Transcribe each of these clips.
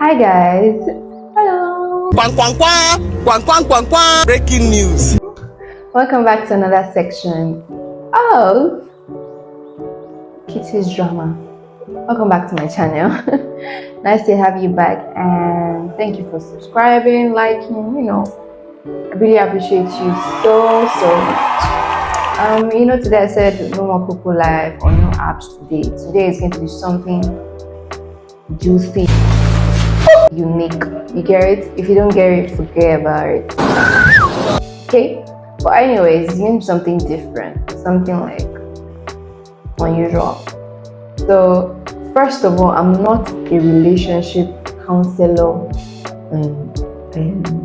Hi guys. Hello. Quang, quang, quang. Quang, quang, quang, quang. Breaking news. Welcome back to another section of Kitty's drama. Welcome back to my channel. Nice to have you back, and thank you for subscribing, liking. I really appreciate you so much. Today I said no more Coco Live or no apps today. Today is going to be something juicy, unique. You get it? If you don't get it, forget about it. Okay? But anyways, it's going to be something different, something like unusual. So first of all, I'm not a relationship counselor,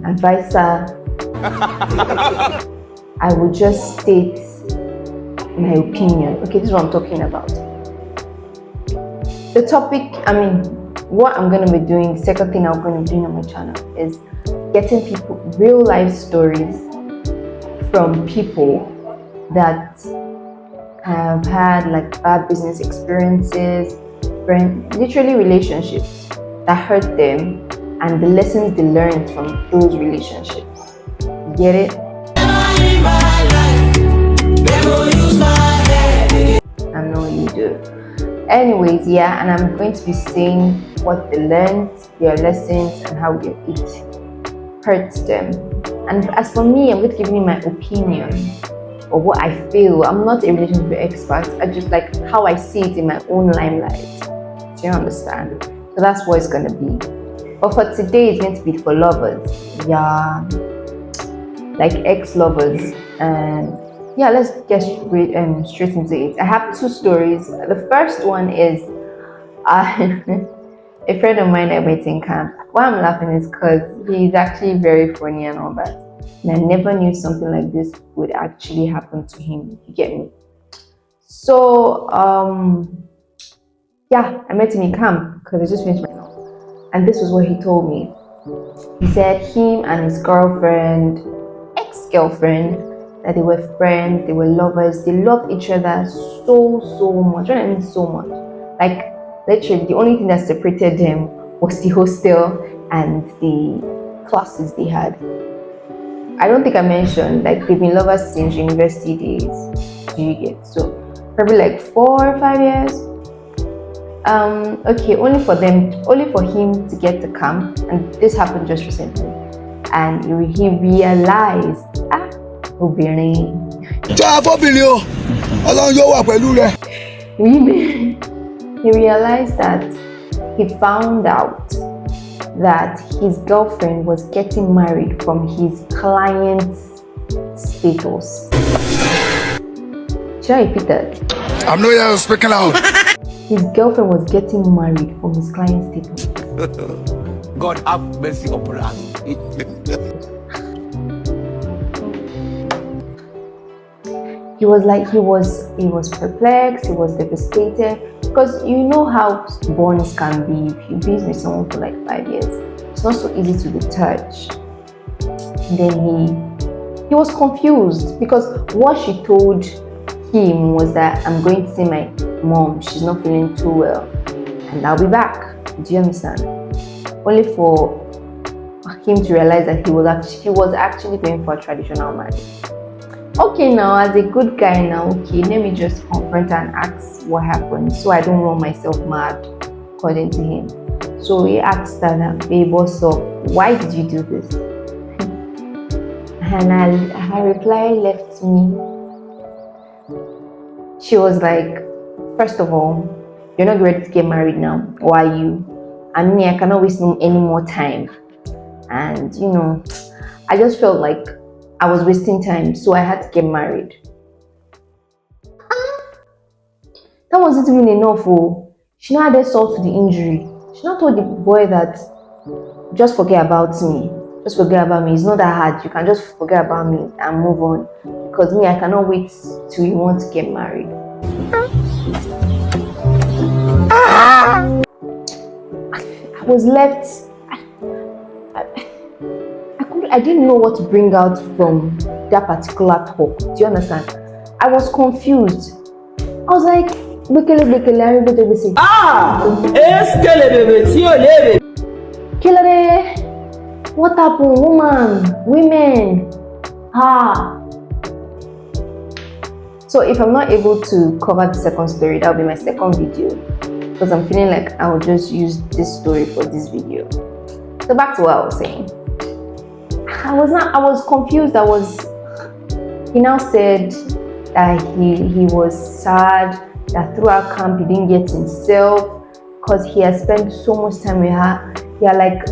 advisor. I would just state my opinion. Okay, this is what I'm talking about. The topic, what I'm going to be doing, the second thing I'm going to be doing on my channel is getting people real life stories from people that have had like bad business experiences, literally relationships that hurt them, and the lessons they learned from those relationships. Get it? I know you do. Anyways, yeah, and I'm going to be saying what they learned, their lessons, and how it hurts them. And as for me, I'm going to give you my opinion or what I feel. I'm not a relationship expert. I just like how I see it in my own limelight. Do you understand? So that's what it's going to be. But for today, it's going to be for lovers. Yeah, like ex-lovers. And yeah, let's get straight into it. I have two stories. The first one is a friend of mine I met in camp. Why I'm laughing is because he's actually very funny and all that. And I never knew something like this would actually happen to him. You get me? So, yeah, I met him in camp because I just finished my notes. And this was what he told me. He said him and his girlfriend, ex-girlfriend, that they were friends, they were lovers, they loved each other so much. What I mean so much? Like, literally, the only thing that separated them was the hostel and the classes they had. I don't think I mentioned, like, they've been lovers since university days. Do you get? So, probably like 4 or 5 years. Okay, only for him to get to camp, and this happened just recently. And he realized, obìnrin. He realized that he found out that his girlfriend was getting married from his client's status. Should I repeat that? I'm not here speaking out. His girlfriend was getting married from his client's status. God have mercy upon us. He was perplexed, he was devastated, because you know how bonds can be. If you've been with someone for like 5 years, it's not so easy to detach. And then he was confused because what she told him was that I'm going to see my mom, she's not feeling too well, and I'll be back. Do you understand? Only for him to realize that he was actually going for a traditional marriage. Okay, now as a good guy now, okay, let me just confront and ask what happened so I don't run myself mad, according to him. So he asked her, babe, what's up? Why did you do this? And her reply left me. She was like, first of all, you're not ready to get married now, or are you? I mean, I cannot waste any more time. And I just felt like I was wasting time, so I had to get married. That wasn't even enough. She now added salt to the injury. She now told the boy that just forget about me. Just forget about me. It's not that hard. You can just forget about me and move on. Because me, I cannot wait till you want to get married. I was left. I didn't know what to bring out from that particular talk. Do you understand? I was confused. I was like, everybody will say, Kilode, what happened, women? So if I'm not able to cover the second story, that'll be my second video, because I'm feeling like I'll just use this story for this video. So back to what I was saying. I was confused. He now said that he was sad that throughout camp he didn't get himself because he had spent so much time with her. Yeah, like,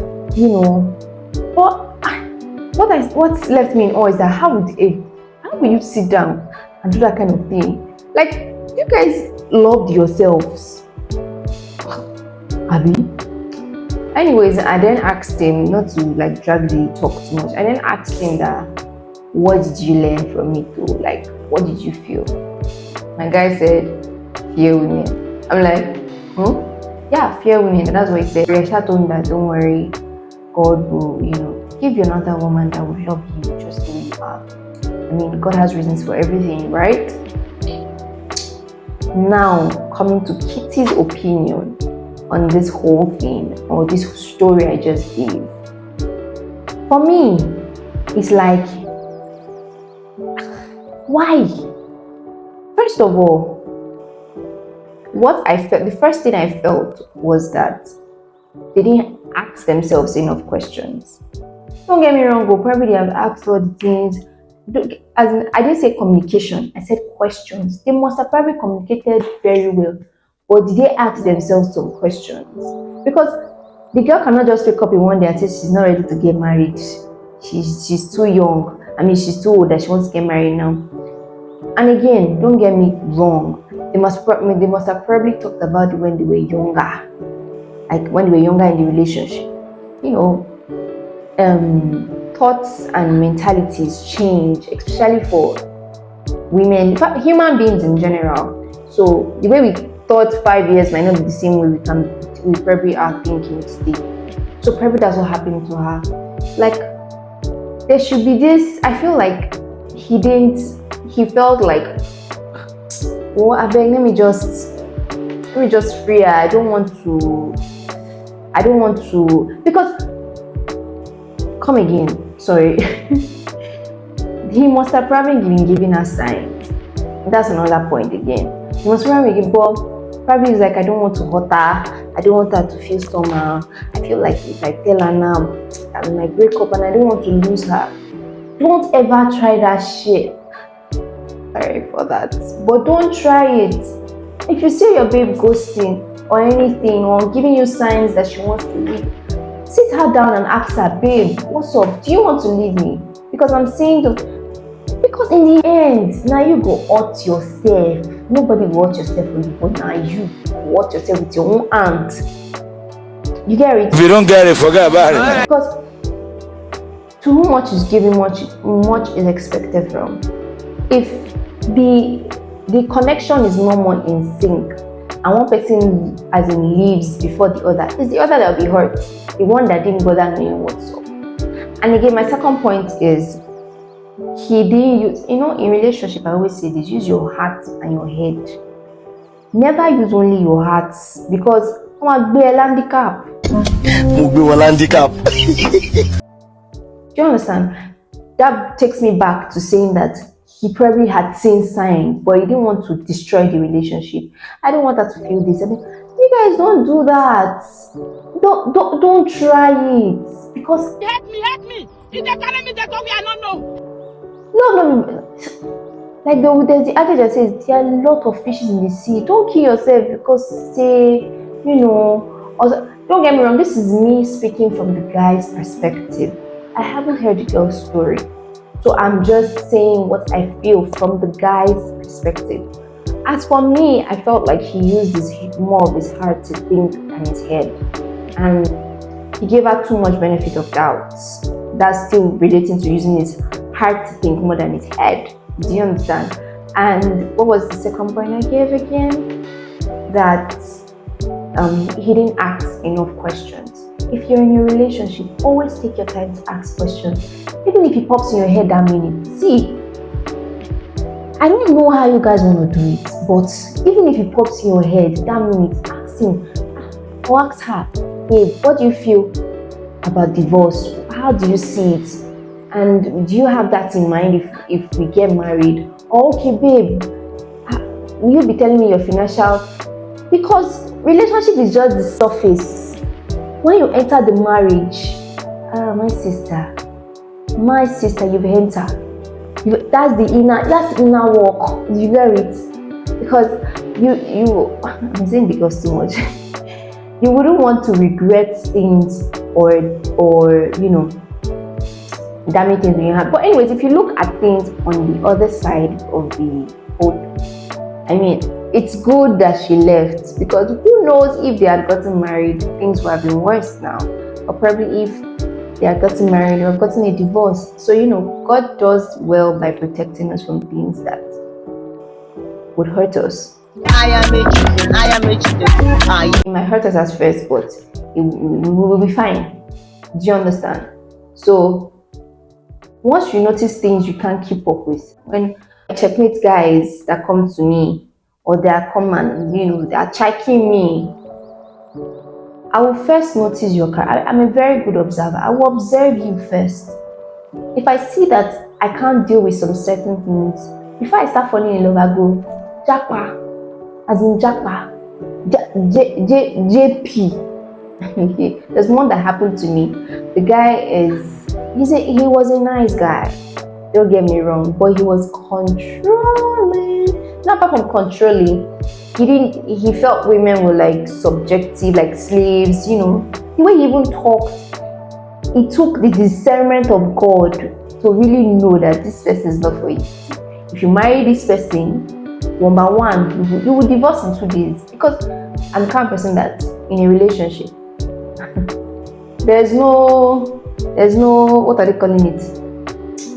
what's left me in awe is that how will you sit down and do that kind of thing? Like, you guys loved yourselves, Abby. Anyways, I then asked him, not to like drag the talk too much, I then asked him that, what did you learn from it too? Like, what did you feel? My guy said, fear women. I'm like, yeah, fear women. And that's what he said. Resha told me that, don't worry, God will, give you another woman that will help you just the way you are. I mean, God has reasons for everything, right? Now, coming to Kitty's opinion on this whole thing, or this story I just gave. For me, it's like, why? First of all, what I felt, the first thing I felt was that they didn't ask themselves enough questions. Don't get me wrong, probably they have asked all the things. I didn't say communication, I said questions. They must have probably communicated very well, but did they ask themselves some questions? Because the girl cannot just wake up in one day and say she's not ready to get married. She's too young. I mean, she's too old that she wants to get married now. And again, don't get me wrong, they must have probably talked about it when they were younger, like when they were younger in the relationship. Thoughts and mentalities change, especially for women, in fact, human beings in general. So the way we thought 5 years might not be the same way we probably are thinking today. So probably that's what happened to her. Like, there should be this. I feel like he felt like, I beg, let me just free her. I don't want to, because, come again, sorry. He must have probably been giving her signs. That's another point again. He must probably probably is like, I don't want to hurt her. I don't want her to feel somehow. I feel like if I tell her now, I might break up and I don't want to lose her. Don't ever try that shit. Sorry for that, but don't try it. If you see your babe ghosting or anything, or giving you signs that she wants to leave, sit her down and ask her, babe, what's up? Do you want to leave me? Because I'm saying because in the end, now you go hurt yourself. Nobody will hurt yourself for you, but now you hurt yourself with your own hand. You get it? If you don't get it, forget about it. Because to whom much is given, much is expected from. If the connection is no more in sync, and one person as in leaves before the other, it's the other that will be hurt, the one that didn't bother knowing what's up. And again, my second point is, he didn't use, in relationship, I always say this, use your heart and your head. Never use only your heart, because be a handicap. Do you understand? That takes me back to saying that he probably had seen signs, but he didn't want to destroy the relationship. I don't want her to feel this. I mean, you guys don't do that. Don't try it, because hurt me. If they carry me, they go where I don't know. No. Like there's the adage that says there are a lot of fishes in the sea. Don't kill yourself because Also, don't get me wrong. This is me speaking from the guy's perspective. I haven't heard the girl's story, so I'm just saying what I feel from the guy's perspective. As for me, I felt like he used more of his heart to think than his head, and he gave her too much benefit of doubt. That's still relating to using his heart to think more than his head. Do you understand? And what was the second point I gave again? That he didn't ask enough questions. If you're in a relationship, always take your time to ask questions. Even if it pops in your head that minute. See, I don't know how you guys want to do it, but even if it pops in your head that minute, ask him or ask her, babe, what do you feel? about divorce? How do you see it? And do you have that in mind if we get married? Or, okay, babe, will you be telling me your financial? Because relationship is just the surface. When you enter the marriage, my sister, you've entered. That's inner work. You get it? Because I'm saying because too much. You wouldn't want to regret things or damage things when you have. But anyways, if you look at things on the other side of the boat, I mean, it's good that she left, because who knows, if they had gotten married, things would have been worse now. Or probably if they had gotten married or gotten a divorce. So God does well by protecting us from things that would hurt us. I am a chicken. Who are you? It might hurt us at first, but we will be fine. Do you understand? So once you notice things you can't keep up with, when I checkmate guys that come to me, or they are come and they are checking me, I will first notice your character. I'm a very good observer. I will observe you first. If I see that I can't deal with some certain things, before I start falling in love, I go Japa, as in Japa, JP. There's one that happened to me. The guy he was a nice guy. Don't get me wrong, but he was controlling. Not apart from controlling, he felt women were like subjective, like slaves. The way he even talked, it took the discernment of God to really know that this person is not for you. If you marry this person, number one, you will divorce in 2 days. Because I'm the kind of person that in a relationship, there's no what are they calling it,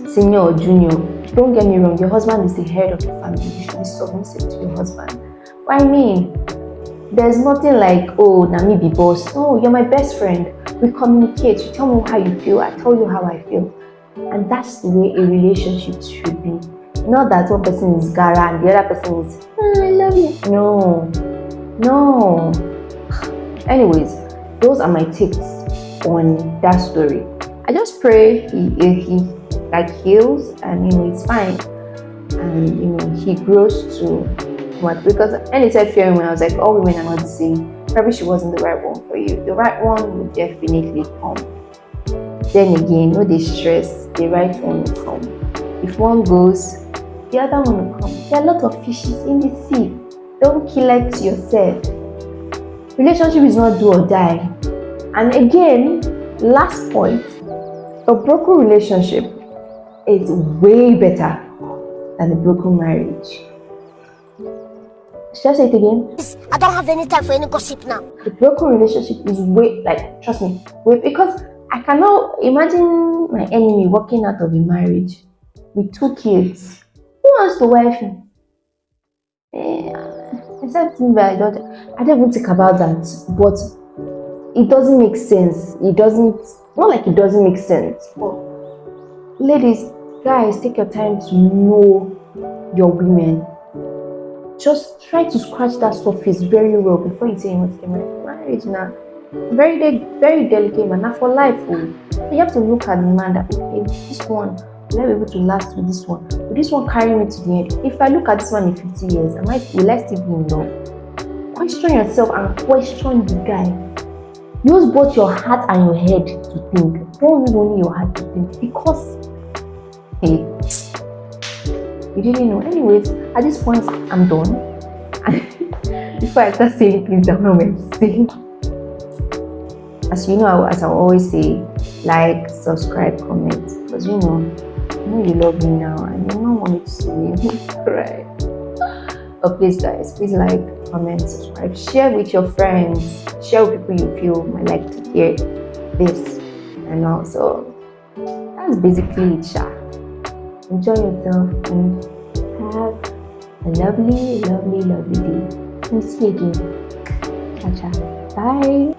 senior or junior. Don't get me wrong, your husband is the head of the family. You should be submissive to your husband. But I mean, there's nothing like, oh, now me be boss. No, you're my best friend. We communicate. You tell me how you feel, I tell you how I feel. And that's the way a relationship should be. Not that one person is gara and the other person is, I love you. No. Anyways, those are my takes on that story. I just pray he like heals and it's fine, and he grows to what, because and he said fearing, when I was like, all women are not the same. Probably she wasn't the right one for you. The right one will definitely come. Then again, no distress, the right one will come. If one goes, the other one will come. There are a lot of fishes in the sea. Don't kill it to yourself. Relationship is not do or die. And again, last point, a broken relationship is way better than a broken marriage. Should I say it again? I don't have any time for any gossip now. The broken relationship is way, trust me, because I cannot imagine my enemy walking out of a marriage with 2 kids. Who wants to wife him? Except me, I don't even think about that. But it doesn't make sense. Not like it doesn't make sense. But ladies, guys, take your time to know your women. Just try to scratch that surface very well before you say you want to get married. Marriage now, very delicate, man. Not for life. So you have to look at the man that, okay, this one, will I be able to last with this one? Will this one carry me to the end? If I look at this one in 50 years, will I still be in love? Question yourself and question the guy. Use both your heart and your head to think. Don't use only your heart to think, because you didn't know. Anyways, at this point, I'm done. Before I start saying things I'm not meant to say, as you know, as I always say, like, subscribe, comment, because you know you love me now and you don't want me to see me cry. But please, guys, please like, comment, subscribe, share with your friends, share with people you feel might like to hear this, and also that's basically it, Sha. Enjoy yourself and have a lovely day. And see you again. Ciao, ciao. Bye.